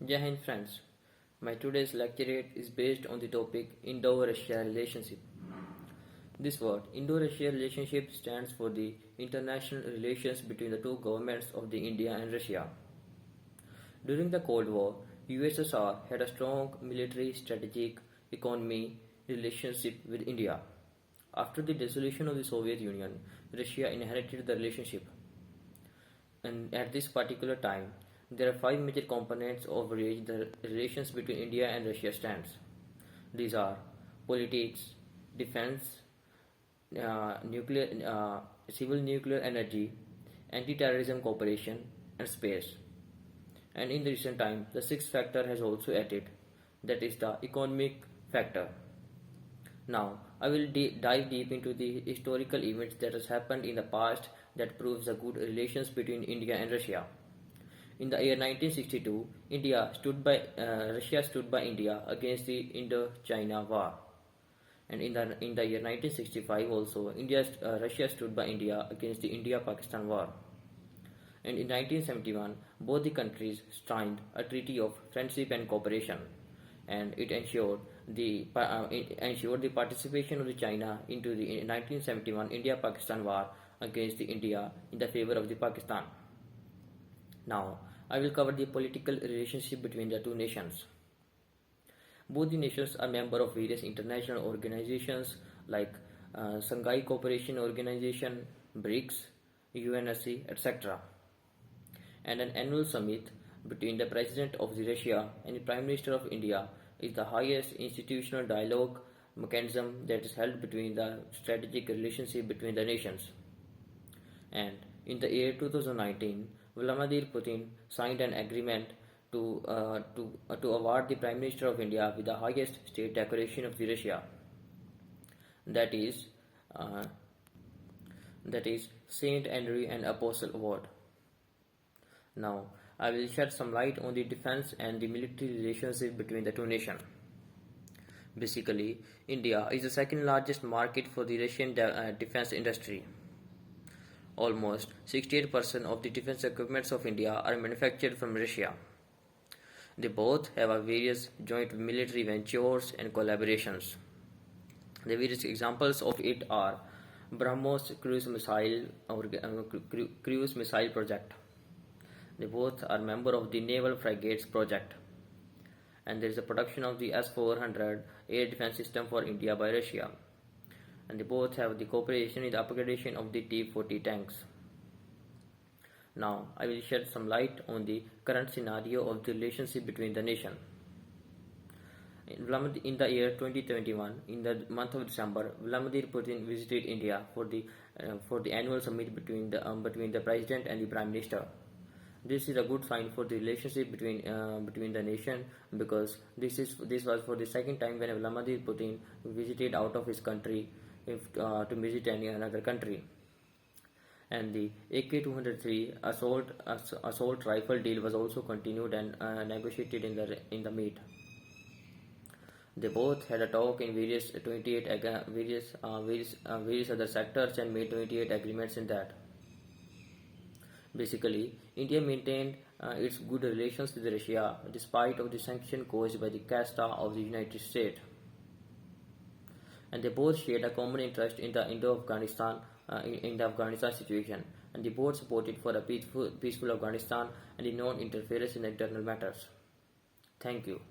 Jai Hind friends, my today's lecturette is based on the topic Indo-Russia relationship. This word, Indo-Russia relationship, stands for the international relations between the two governments of the India and Russia. During the Cold War, USSR had a strong military, strategic, economy relationship with India. After the dissolution of the Soviet Union, Russia inherited the relationship. And at this particular time, there are five major components over which the relations between India and Russia stands. These are politics, defense, nuclear, civil nuclear energy, anti-terrorism cooperation, and space. And in the recent time, the sixth factor has also added, that is the economic factor. Now, I will dive deep into the historical events that has happened in the past that proves the good relations between India and Russia. In the year 1962, Russia stood by India against the Indo-China War. And in the year 1965 also, Russia stood by India against the India-Pakistan War. And in 1971, both the countries signed a treaty of friendship and cooperation, and it ensured the participation of the China into the 1971 India-Pakistan War against the India in the favor of the Pakistan. Now, I will cover the political relationship between the two nations. Both the nations are members of various international organizations like Shanghai Cooperation Organization, BRICS, UNSC, etc. And an annual summit between the President of the Russia and the Prime Minister of India is the highest institutional dialogue mechanism that is held between the strategic relationship between the nations. And in the year 2019, Vladimir Putin signed an agreement to award the Prime Minister of India with the highest state decoration of the Russia, that is uh, Saint Andrew and Apostle Award. Now, I will shed some light on the defense and the military relationship between the two nations. Basically, India is the second largest market for the Russian defense industry. Almost 68% of the defense equipments of India are manufactured from Russia. They both have various joint military ventures and collaborations. The various examples of it are BrahMos cruise missile project. They both are member of the Naval Frigates project. And there is a production of the S-400 air defense system for India by Russia. And they both have the cooperation in the upgradation of the T-40 tanks. Now, I will shed some light on the current scenario of the relationship between the nations. In the year 2021, in the month of December, Vladimir Putin visited India for the annual summit between the President and the Prime Minister. This is a good sign for the relationship between the nation, because this was for the second time when Vladimir Putin visited out of his country to visit any another country. And the AK-203 assault rifle deal was also continued and negotiated in the meet. They both had a talk in various other sectors and made 28 agreements in that. Basically, India maintained its good relations with Russia despite of the sanction caused by the casta of the United States. And they both shared a common interest in the Afghanistan situation, and they both supported for a peaceful Afghanistan and the non-interference in internal matters. Thank you.